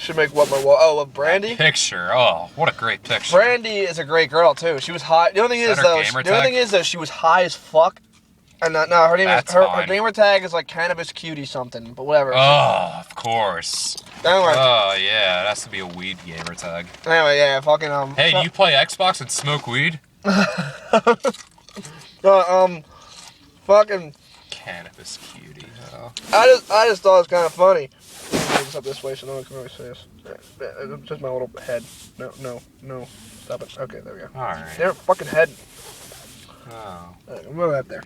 Should make what my wall? Oh, of Brandy. Picture. Oh, what a great picture. Brandy is a great girl too. She was high. The only thing is though, she was high as fuck. And no, her name is her gamer tag is like cannabis cutie something, but whatever. Oh, of course. Anyway. Oh yeah, it has to be a weed gamer tag. Anyway, yeah, fucking Hey, do you play Xbox and smoke weed? Fucking cannabis cutie. Oh. I just thought it was kind of funny. Move this up this way so no one can really see this. It's just my little head. No. Stop it. Okay, there we go. All right. Damn fucking head. Oh. Move that there.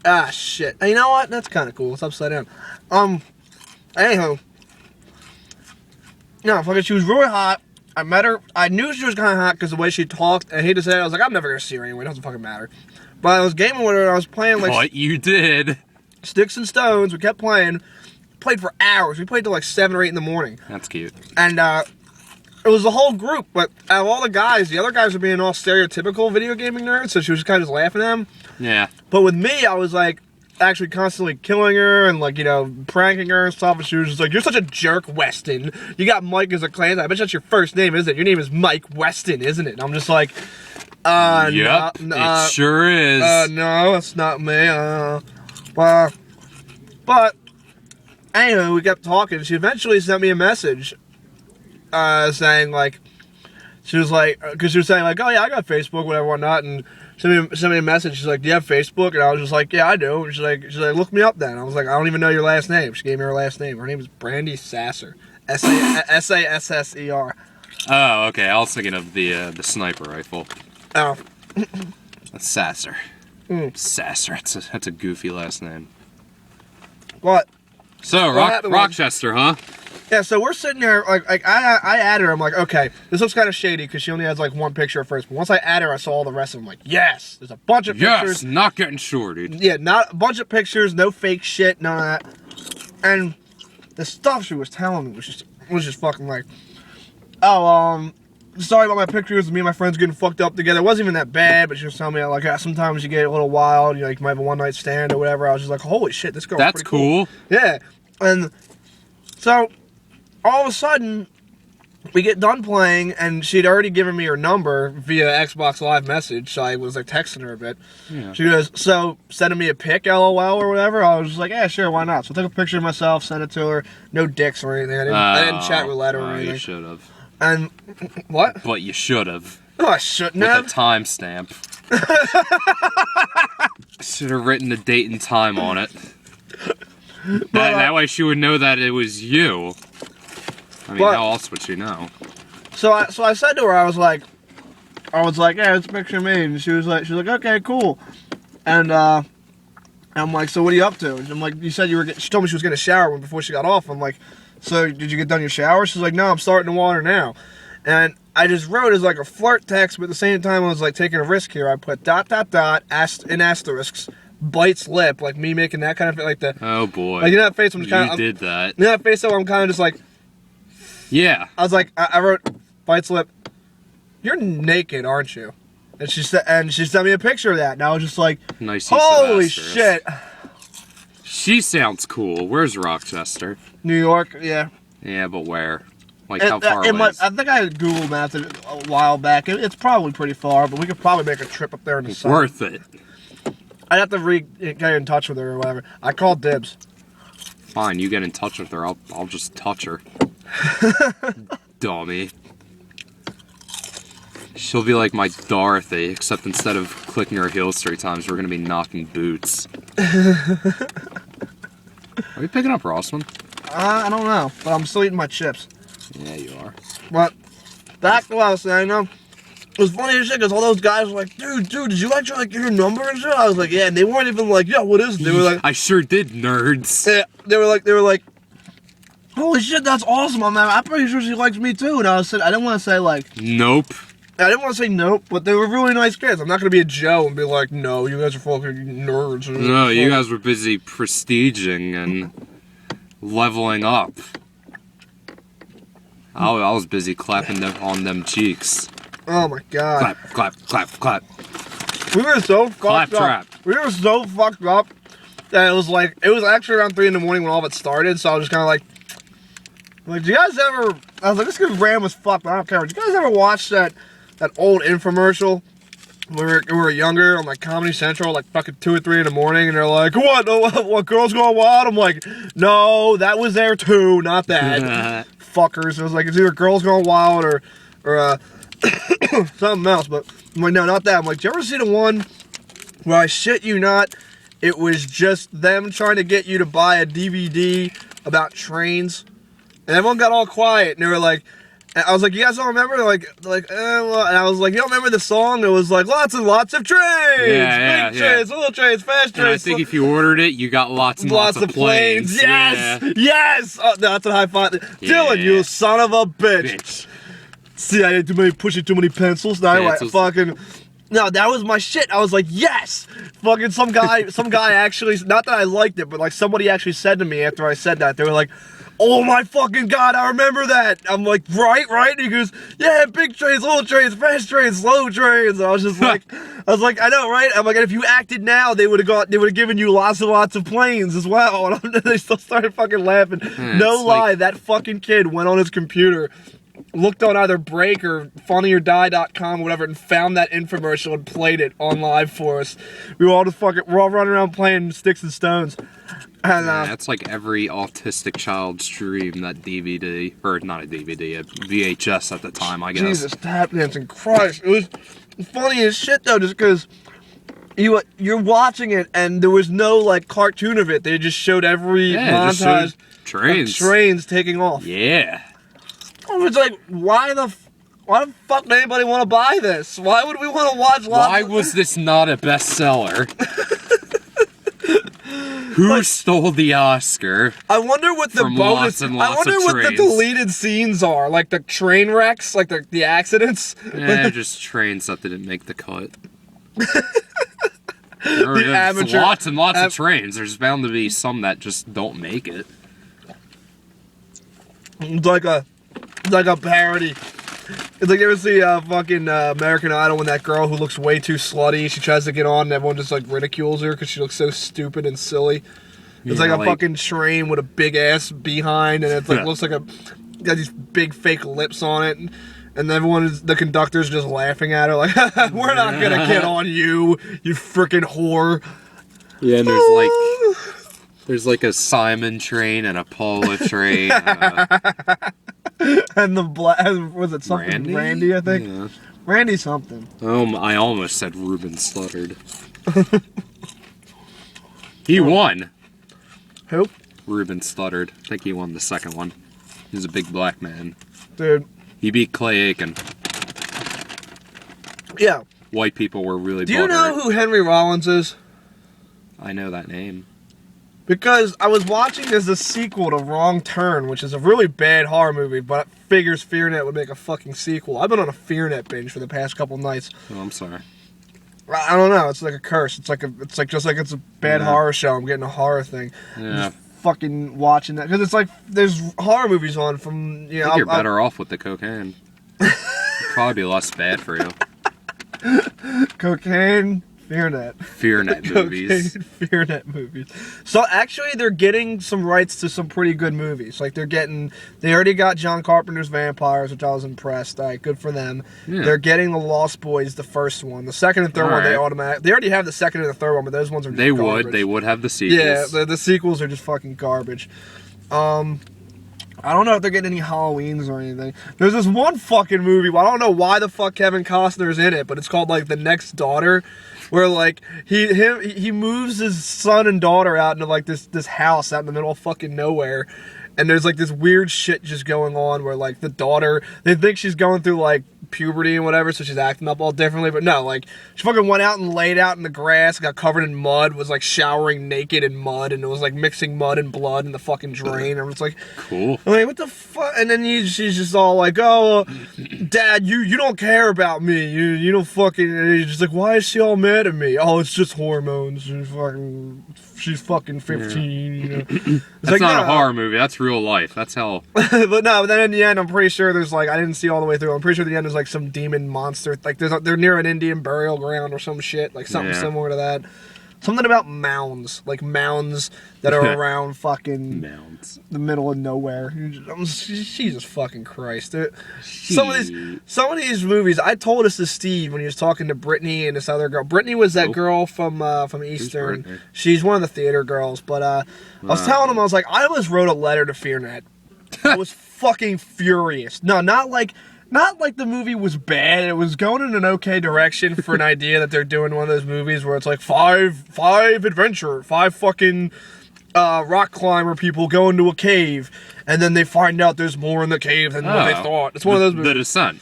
Ah, shit. Hey, you know what? That's kind of cool. It's upside down. Anyhow. No, fucking, she was really hot. I met her. I knew she was kind of hot because the way she talked. I hate to say it. I was like, I'm never going to see her anyway. It doesn't fucking matter. But I was gaming with her and I was playing like... What you did? Sticks and Stones. We kept playing. Played for hours. We played till like 7 or 8 in the morning. That's cute. And, it was the whole group, but out of all the guys, the other guys were being all stereotypical video gaming nerds, so she was kind of just laughing at them. Yeah. But with me, I was like, actually constantly killing her and like, you know, pranking her and stuff, and she was just like, you're such a jerk, Weston. You got Mike as a clan. I bet that's your first name, isn't it? Your name is Mike Weston, isn't it? And I'm just like, yep, it sure is. No, it's not me. But, anyway, we kept talking. She eventually sent me a message. Saying like, she was like, because she was saying like, oh yeah, I got Facebook, whatever, whatnot, and sent me a message. She's like, do you have Facebook? And I was just like, yeah, I do. And she's like, look me up then. I was like, I don't even know your last name. She gave me her last name. Her name is Brandy Sasser. Sasser. Oh, okay. I was thinking of the sniper rifle. Oh, that's Sasser. Sasser. That's a goofy last name. What? So Rochester, huh? Yeah, so we're sitting there, like I added her, I'm like, okay, this looks kind of shady, because she only has, like, one picture at first, but once I added her, I saw all the rest of them, like, yes, there's a bunch of pictures. Yes, not getting shorted. Yeah, not a bunch of pictures, no fake shit, none of that, and the stuff she was telling me was just fucking like, oh, sorry about my pictures, me and my friends getting fucked up together, it wasn't even that bad, but she was telling me, like, sometimes you get a little wild, you know, you might have a one-night stand or whatever. I was just like, holy shit, this girl's pretty cool. Yeah, and so... all of a sudden, we get done playing, and she'd already given me her number via Xbox Live message, so I was, like, texting her a bit. Yeah. She goes, so, sending me a pic, LOL, or whatever? I was just like, yeah, sure, why not? So I took a picture of myself, sent it to her, no dicks or anything. I didn't chat roulette or anything. You should have. And, what? But you should have. No, I shouldn't have. With a timestamp. Should have written the date and time on it. That way she would know that it was you. I mean, how else would she know? So I said to her, I was like, yeah, it's a picture of me, and she was like, okay, cool, and I'm like, so what are you up to? And I'm like, you said you were. She told me she was gonna shower before she got off. I'm like, so did you get done your shower? She's like, no, I'm starting the water now, and I just wrote as like a flirt text, but at the same time I was like taking a risk here. I put ... in asterisks. Bites lip, like me making that kind of like the. Oh boy! Like, you know that face? I'm kind of. You did that. You know that face? So I'm kind of just like. Yeah. I was like, I wrote, bites lip. You're naked, aren't you? And she sent me a picture of that, and I was just like, nice. Holy shit! She sounds cool. Where's Rochester? New York, yeah. Yeah, but where? Like how far away? I think I Google mapped it a while back. It's probably pretty far, but we could probably make a trip up there in the summer. Worth it. I'd have to get in touch with her or whatever. I called dibs. Fine, you get in touch with her. I'll just touch her. Dummy. She'll be like my Dorothy, except instead of clicking her heels 3 times, we're gonna be knocking boots. Are you picking up Rossman? I don't know, but I'm still eating my chips. Yeah, you are. But back to what I was saying, though. It was funny as shit because all those guys were like, dude, did you like get your number and shit? I was like, yeah, and they weren't even like, yeah, what is it? They were like, I sure did, nerds. Yeah, they were like, holy shit, that's awesome, man. I'm pretty sure she likes me too. And I didn't want to say like, nope. I didn't want to say nope, but they were really nice kids. I'm not gonna be a Joe and be like, no, you guys are fucking nerds. No, you guys were busy prestiging and leveling up. I was busy clapping them on them cheeks. Oh my god. Clap, clap, clap, clap. We were so fucked up. Trap. We were so fucked up that it was actually around 3 in the morning when all of it started, so I was just kind of like, Like, do you guys ever? I was like, this is random as fuck, but I don't care. Did you guys ever watch that old infomercial when we were younger on like Comedy Central, like fucking 2 or 3 in the morning, and they're like, what Girls Gone Wild? I'm like, no, that was there too, not that. Fuckers. It was like, it's either Girls Gone Wild or something else, but I'm like, no, not that. I'm like, do you ever see the one where, I shit you not, it was just them trying to get you to buy a DVD about trains, and everyone got all quiet, and they were like, I was like, you guys don't remember? They're like, well, and I was like, you don't remember the song? It was like, lots and lots of trains, big trains, little trains, fast trains. And I think if you ordered it, you got lots and lots of planes. Yes, yes. Oh, that's a high five. Dylan, you son of a bitch. See, I did pushing too many pencils. Now I fucking. No, that was my shit. I was like, yes! Fucking some guy actually, not that I liked it, but like somebody actually said to me after I said that, they were like, oh my fucking god, I remember that! I'm like, right? And he goes, yeah, big trains, little trains, fast trains, slow trains. And I was just like, I know, right? I'm like, and if you acted now, they would have given you lots and lots of planes as well. And they still started fucking laughing. No lie, that fucking kid went on his computer, looked on either Break or funnyordie.com or whatever, and found that infomercial and played it on live for us. We're all running around playing Sticks and Stones. And, that's like every autistic child's dream, that DVD, or not a DVD, a VHS at the time, I guess. Jesus, tap dancing Christ. It was funny as shit though, just because you're watching it and there was no like cartoon of it. They just showed every montage of trains taking off. Yeah. I was like, why the fuck did anybody want to buy this? Why would we want to watch lots Why was this not a bestseller? Who stole the Oscar? I wonder what the bonus. I wonder what the deleted scenes are, like the train wrecks, like the accidents. Yeah, just trains that didn't make the cut. There's lots and lots of trains. There's bound to be some that just don't make it. It's like a parody. It's like, you ever see fucking American Idol when that girl who looks way too slutty, she tries to get on and everyone just like ridicules her because she looks so stupid and silly. It's like a fucking train with a big ass behind, and it's like looks like got these big fake lips on it, and the conductor's just laughing at her like, we're not gonna get on you freaking whore. Yeah, and there's like a Simon train and a Paula train. And was it something? Brandy, I think? Yeah. Brandy something. I almost said Ruben Studdard. He won. Who? Ruben Studdard. I think he won the second one. He's a big black man. Dude. He beat Clay Aiken. Yeah. White people were really Do you know who Henry Rollins is? I know that name. Because I was watching as a sequel to Wrong Turn, which is a really bad horror movie, but figures FearNet would make a fucking sequel. I've been on a FearNet binge for the past couple nights. Oh, I'm sorry. I don't know. It's like a curse. It's just like it's a bad horror show. I'm getting a horror thing. Yeah. I'm just fucking watching that because it's like there's horror movies on from I think you're better off with the cocaine. It'd probably be less bad for you. Cocaine. FearNet movies. FearNet movies. So actually, they're getting some rights to some pretty good movies. Like they already got John Carpenter's Vampires, which I was impressed. All right, good for them. Yeah. They're getting The Lost Boys, the first one. The second and third one, they already have the second and the third one, but those ones are just garbage. They would have the sequels. Yeah, the sequels are just fucking garbage. I don't know if they're getting any Halloweens or anything. There's this one fucking movie, well, I don't know why the fuck Kevin Costner's in it, but it's called like The Next Daughter, where like he moves his son and daughter out into like this house out in the middle of fucking nowhere, and there's like this weird shit just going on where like the daughter, they think she's going through like puberty and whatever, so she's acting up all differently, but no, like she fucking went out and laid out in the grass, got covered in mud, was like showering naked in mud, and it was like mixing mud and blood in the fucking drain. And it's like, cool. I'm like, what the fuck? And then she's just all like, oh, Dad, you don't care about me, you don't fucking. And he's just like, why is she all mad at me? Oh, it's just hormones. She's fucking 15. You know, that's like, not a horror movie. That's real life. That's hell. But then in the end, I'm pretty sure there's like, I didn't see all the way through. I'm pretty sure at the end there's like some demon monster. Like they're near an Indian burial ground or some shit, like something similar to that. something about mounds, like mounds that are around fucking Mounds. the middle of nowhere. Jesus fucking Christ, dude. Some of these movies. I told this to Steve when he was talking to Brittany and this other girl. Brittany was that girl from Eastern. She's one of the theater girls. But I was telling him, I was like, I almost wrote a letter to FearNet. I was fucking furious. No, not like the movie was bad. It was going in an okay direction for an idea that they're doing one of those movies where it's like five fucking rock climber people go into a cave, and then they find out there's more in the cave than what they thought. It's one of those movies. The Descent.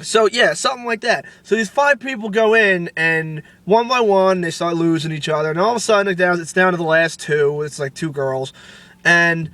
So yeah, something like that. So these 5 people go in, and one by one they start losing each other, and all of a sudden it's down to the last 2. It's like 2 girls, and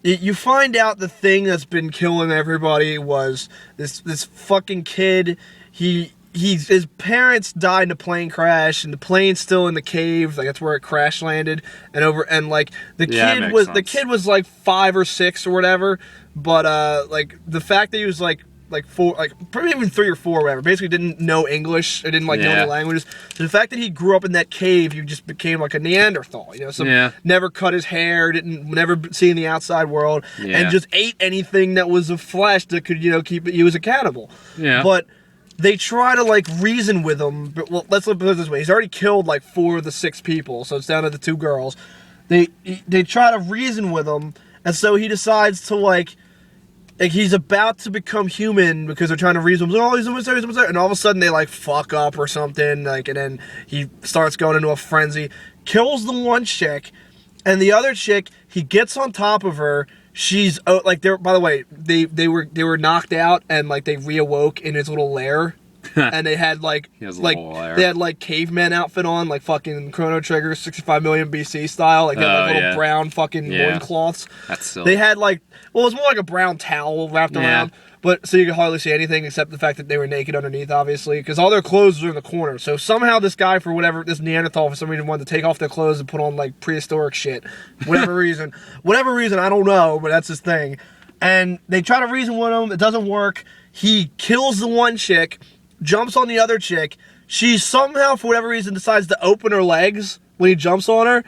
you find out the thing that's been killing everybody was this fucking kid. His parents died in a plane crash, and the plane's still in the cave. Like that's where it crash landed, and like the kid was like 5 or 6 or whatever. But like the fact that he was like 4, like probably even 3 or 4 or whatever, basically didn't know English or didn't like know any languages. So the fact that he grew up in that cave, he just became like a Neanderthal, you know, never cut his hair, never seen the outside world, and just ate anything that was of flesh that could, you know, keep he was a cannibal. Yeah. But they try to like reason with him, but well, let's put it this way. He's already killed like 4 of the 6 people, so it's down to the 2 girls. They try to reason with him, and so he decides to like he's about to become human because they're trying to reason him. Oh, he's almost there, and all of a sudden they like fuck up or something, like, and then he starts going into a frenzy, kills the one chick, and the other chick, he gets on top of her. She's like, by the way, they were knocked out, and like they reawoke in his little lair. And they had like they had like caveman outfit on, like fucking Chrono Trigger 65 million BC style, like they had like little brown fucking loincloths. That's silly. They had like, well, it was more like a brown towel wrapped around, but so you could hardly see anything except the fact that they were naked underneath, obviously, because all their clothes were in the corner. So somehow this guy, this Neanderthal, for some reason wanted to take off their clothes and put on like prehistoric shit, whatever reason, I don't know, but that's his thing. And they try to reason with him, it doesn't work. He kills the one chick, jumps on the other chick. She somehow, for whatever reason, decides to open her legs when he jumps on her,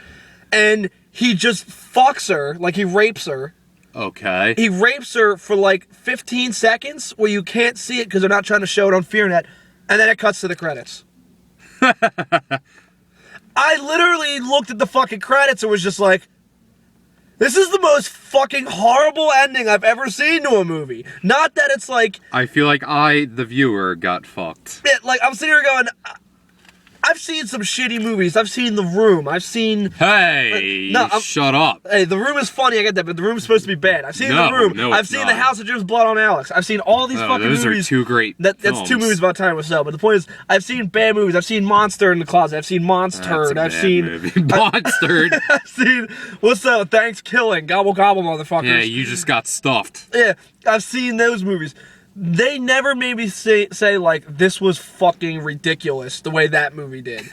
and he just fucks her, like he rapes her. Okay. He rapes her for like 15 seconds where you can't see it because they're not trying to show it on FearNet, and then it cuts to the credits. I literally looked at the fucking credits and was just like, this is the most fucking horrible ending I've ever seen to a movie. Not that it's like... I feel like the viewer, got fucked. Yeah, like, I'm sitting here going... I've seen some shitty movies. I've seen The Room. I've seen... Hey, shut up. Hey, The Room is funny, I get that, but The Room is supposed to be bad. I've seen The Room. I've seen The House of Jim's Blood on Alex. I've seen all these fucking movies. Those are 2 great films. That's 2 movies about time to sell. But the point is, I've seen bad movies. I've seen Monster in the Closet. I've seen Monster. I've seen... Monster. I've seen... What's that? Thanksgiving. Gobble Gobble, motherfuckers. Yeah, you just got stuffed. Yeah, I've seen those movies. They never made me say like, this was fucking ridiculous the way that movie did.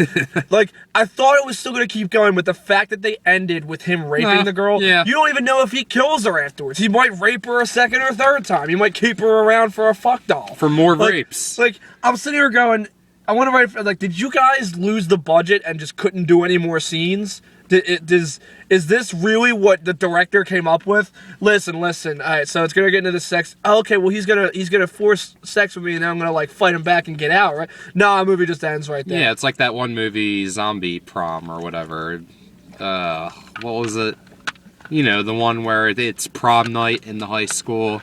Like, I thought it was still going to keep going, but the fact that they ended with him raping the girl, you don't even know if he kills her afterwards. He might rape her a 2nd or 3rd time. He might keep her around for a fuck doll. For more rapes. Like, I'm sitting here going, I wonder, like, did you guys lose the budget and just couldn't do any more scenes? Is this really what the director came up with? Listen. All right, so it's gonna get into the sex. Oh, okay, well he's gonna force sex with me, and then I'm gonna like fight him back and get out, right? No, the movie just ends right there. Yeah, it's like that one movie, Zombie Prom or whatever. What was it? You know, the one where it's prom night in the high school,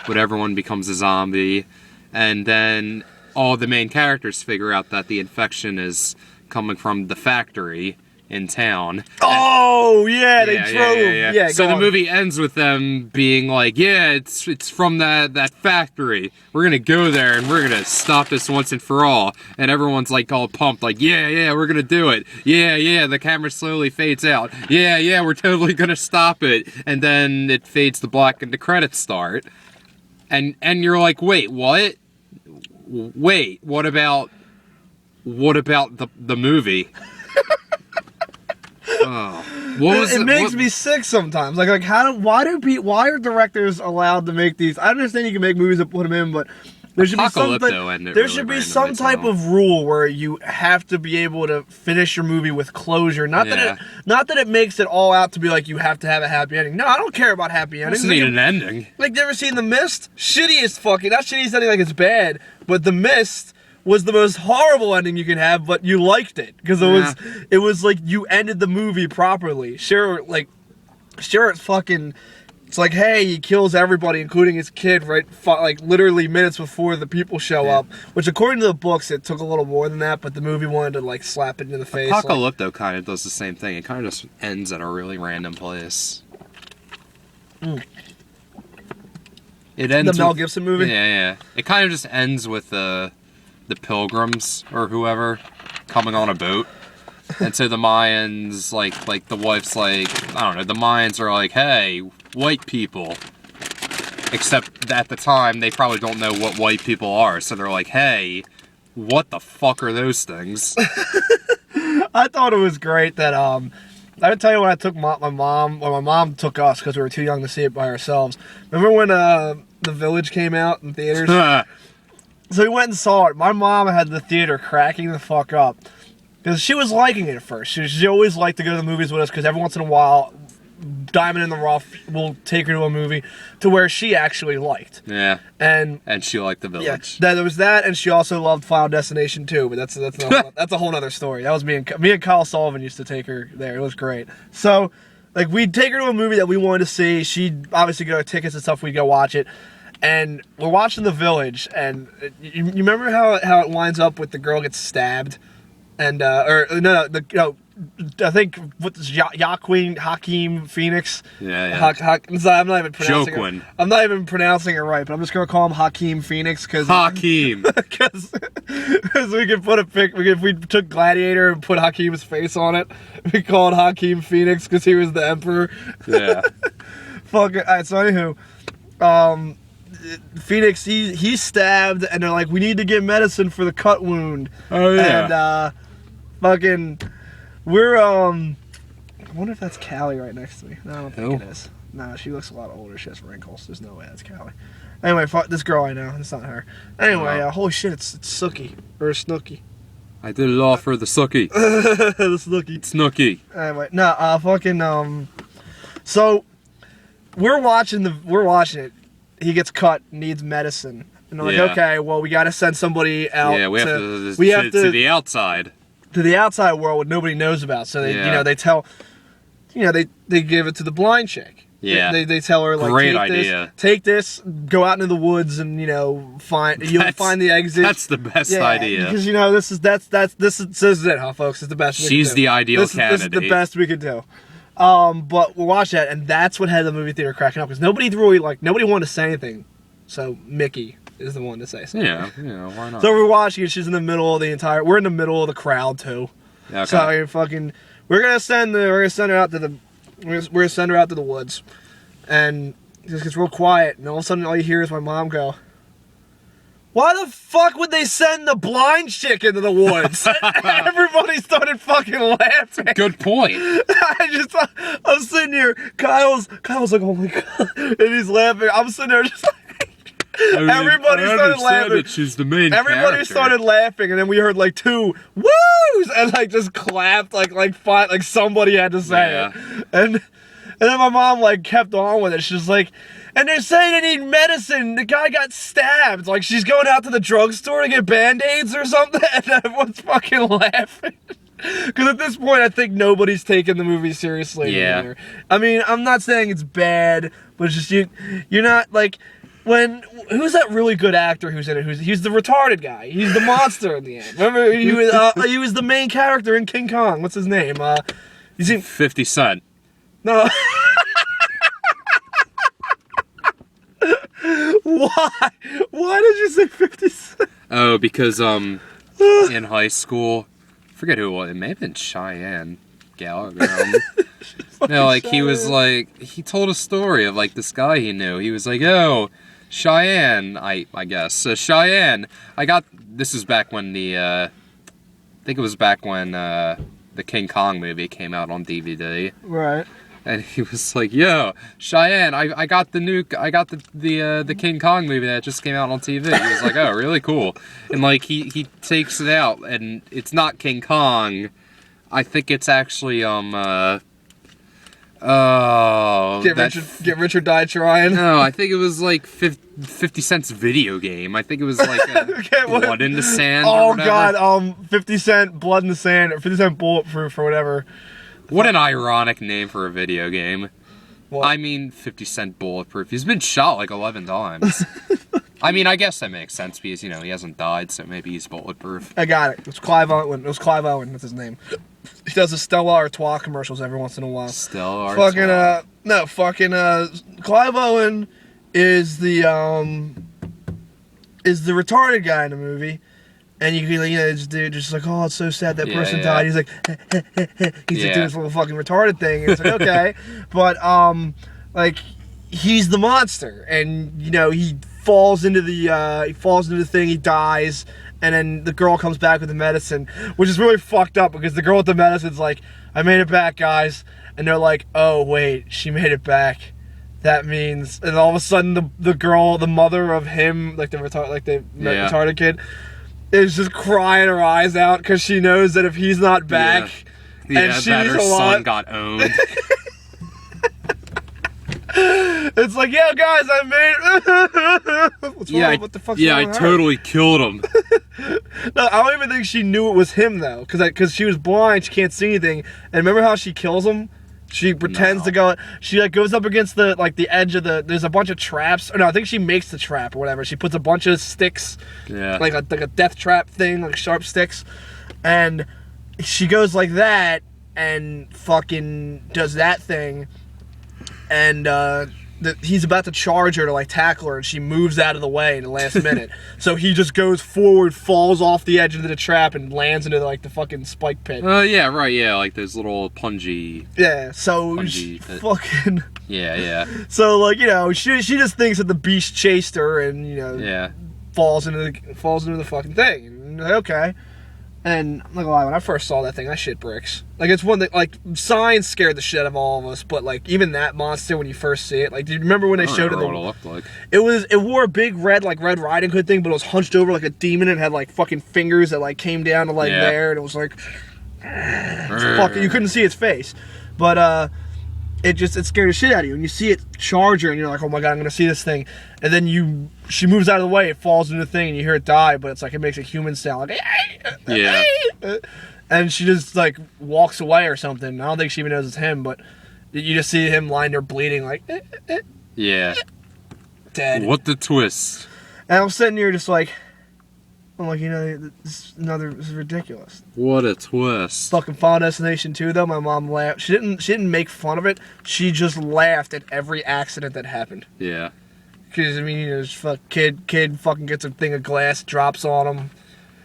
but everyone becomes a zombie, and then all the main characters figure out that the infection is coming from the factory in town. Oh, yeah, they drove. Yeah, so the movie ends with them being like, yeah, it's from that factory. We're gonna go there and we're gonna stop this once and for all. And everyone's like all pumped, like, yeah, we're gonna do it. Yeah, the camera slowly fades out. Yeah, we're totally gonna stop it. And then it fades to black and the credits start. And you're like, wait, what? Wait, what about the movie? It makes me sick sometimes. Like why are directors allowed to make these? I understand you can make movies and put them in, but There should be Apocalypto ended there really should be randomly, some type too. of rule where you have to be able to finish your movie with closure. Not Yeah. that it makes it all out to be like you have to have a happy ending. No, I don't care about happy endings. Just need an ending. Like, you ever seen The Mist? Shittiest fucking, not shittiest ending like it's bad, but The Mist was the most horrible ending you can have, but you liked it because it was like you ended the movie properly. Sure, it's fucking. It's like, hey, he kills everybody, including his kid, right? Like, literally minutes before the people show up. Which, according to the books, it took a little more than that, but the movie wanted to, like, slap it in the face. Apocalypto kind of does the same thing. It kind of just ends at a really random place. It ends the Mel with, Gibson movie? Yeah. It kind of just ends with the pilgrims, or whoever, coming on a boat. And so the Mayans, like the wife's like, I don't know, the Mayans are like, hey, white people. Except at the time, they probably don't know what white people are. So they're like, hey, what the fuck are those things? I thought it was great that, I would tell you when I took my mom took us because we were too young to see it by ourselves. Remember when, The Village came out in theaters? So we went and saw it. My mom had the theater cracking the fuck up. Because she was liking it at first. She always liked to go to the movies with us because every once in a while, Diamond in the Rough will take her to a movie to where she actually liked. Yeah. And she liked The Village. Yeah, there was that, and she also loved Final Destination 2, but that's a whole other story. That was me and Kyle Sullivan used to take her there. It was great. So, like, we'd take her to a movie that we wanted to see. She'd obviously get our tickets and stuff. We'd go watch it. And we're watching The Village, and you remember how it winds up with the girl gets stabbed? And, I think, what's Joaquin Phoenix? Yeah. I'm not even pronouncing Joaquin. it. I'm not even pronouncing it right, but I'm just going to call him Joaquin Phoenix, because Hakeem. because we could put a pic, if we took Gladiator and put Hakeem's face on it, we call it Joaquin Phoenix, because he was the emperor. Yeah. Fuck it. Alright, so anywho, Phoenix, he's stabbed, and they're like, we need to get medicine for the cut wound. Oh, yeah. And, fucking, we're, I wonder if that's Callie right next to me. No, I don't think it is. No, she looks a lot older. She has wrinkles. There's no way that's Callie. Anyway, fuck this girl I know. It's not her. Anyway, holy shit, it's Sookie. Or Snooki. I did it all for the Sookie. The Snooki. Snooki. Anyway, no, fucking, so, we're watching it. He gets cut, needs medicine. And they're like, okay, well, we gotta send somebody out. Yeah, we have to the outside. To the outside world, what nobody knows about. So they, they tell, they give it to the blind chick. Yeah. They tell her, like, great idea. Take this, go out into the woods, and find the exit. That's the best idea. Because this is it, huh, folks? It's the best. She's the ideal candidate. This is the best we could do. But we'll watch that, and that's what had the movie theater cracking up, because nobody wanted to say anything. So Mickey is the one to say something. Yeah, why not? So we're watching it. She's in the middle of we're in the middle of the crowd too. Okay. So we're gonna send her out to the woods, and it just gets real quiet, and all of a sudden all you hear is my mom go, "Why the fuck would they send the blind chick into the woods?" Everybody started fucking laughing. Good point. I'm sitting here. Kyle's like, "Oh my god," and he's laughing. I'm sitting there just like. Everybody started laughing. That she's the main Everybody character. started laughing, and then we heard like 2 woos, and like just clapped like somebody had to say it. And then my mom like kept on with it. She's like, and they're saying they need medicine. The guy got stabbed. Like she's going out to the drugstore to get Band-Aids or something, and everyone's fucking laughing. Because at this point, I think nobody's taking the movie seriously anymore. I mean, I'm not saying it's bad, but it's just you're not like. Who's that really good actor who's in it? He's the retarded guy. He's the monster in the end. Remember, he was the main character in King Kong. What's his name? 50 Cent. No. Why? Why did you say 50 Cent? Oh, because in high school, I forget who it was. It may have been Cheyenne Gallagher. No, like he was like he told a story of like this guy he knew. He was like, "Oh, Cheyenne, I guess. So Cheyenne, this is back when I think it was back when the King Kong movie came out on DVD. Right. And he was like, "Yo, Cheyenne, I got the King Kong movie that just came out on TV." He was like, "Oh, really cool." And like he takes it out, and it's not King Kong. I think it's actually Get rich or die trying. No, I think it was like 50 Cent's video game. I think it was like Blood in the Sand. Oh god, 50 Cent Blood in the Sand, or 50 Cent Bulletproof, or whatever. What an ironic name for a video game. What? I mean, 50 Cent Bulletproof. He's been shot like 11 times. I mean, I guess that makes sense because, you know, he hasn't died, so maybe he's bulletproof. I got it. It was Clive Owen. That's his name. He does the Stella Artois commercials every once in a while. Stella Artois. Clive Owen is the retarded guy in the movie. And you know, this dude just like, oh, it's so sad that person died. He's like, he's like doing this little fucking retarded thing. And it's like, okay. But, like, he's the monster. And, you know, he falls into the thing, he dies. And then the girl comes back with the medicine, which is really fucked up because the girl with the medicine's like, I made it back, guys. And they're like, oh, wait, she made it back. That means, and all of a sudden the girl, the mother of him, like the retarded kid, is just crying her eyes out because she knows that if he's not back, and she's that her son got owned. It's like, yeah, guys, I made it. What's wrong? What the fuck's wrong with her? Totally killed him. No, I don't even think she knew it was him though, because she was blind, she can't see anything. And remember how she kills him? She pretends to go. She like goes up against the edge of the. There's a bunch of traps. Or no, I think she makes the trap or whatever. She puts a bunch of sticks, like a death trap thing, like sharp sticks, and she goes like that and fucking does that thing, and he's about to charge her to like tackle her, and she moves out of the way in the last minute. So he just goes forward, falls off the edge of the trap, and lands into like the fucking spike pit. Yeah, right, yeah, like those little pungy. Yeah, so fucking. Yeah. So like, you know, she just thinks that the beast chased her, and you know, falls into the fucking thing. And, okay. And I'm not gonna lie, when I first saw that thing, I shit bricks. Like, it's one that, like, Signs scared the shit out of all of us, but, like, even that monster, when you first see it, like, do you remember when they showed it? What it looked like. It wore a big red Riding Hood thing, but it was hunched over like a demon and had, like, fucking fingers that, like, came down to, like, there, and it was like, fucking, you couldn't see its face. But, it scared the shit out of you. And you see it charge her, and you're like, oh my god, I'm gonna see this thing. And then she moves out of the way, it falls into the thing, and you hear it die, but it's like, it makes a human sound, like, yeah. And she just, like, walks away or something. I don't think she even knows it's him, but you just see him lying there bleeding, like, yeah. Dead. What the twist? And I'm sitting here just like, I'm like, you know, this is ridiculous. What a twist. Fucking Final Destination 2, though, my mom laughed. She didn't make fun of it. She just laughed at every accident that happened. Yeah. Because, I mean, you know, this kid fucking gets a thing of glass, drops on him.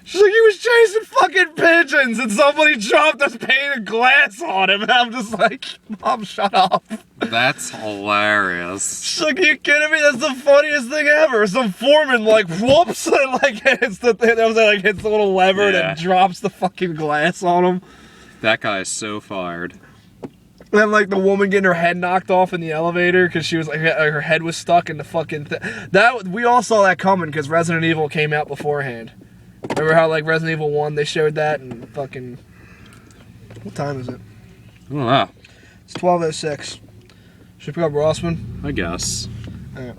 She's like, he was chasing fucking pigeons, and somebody dropped a pane of glass on him. And I'm just like, Mom, shut up. That's hilarious. She's like, are you kidding me? That's the funniest thing ever. Some foreman, like, whoops, and, like, hits the little lever and drops the fucking glass on him. That guy is so fired. And then, like, the woman getting her head knocked off in the elevator because she was, like, her head was stuck in the fucking thing. We all saw that coming because Resident Evil came out beforehand. Remember how, like, Resident Evil 1, they showed that, and fucking... What time is it? I don't know. It's 12:06. Should we pick up Rossman? I guess. Alright.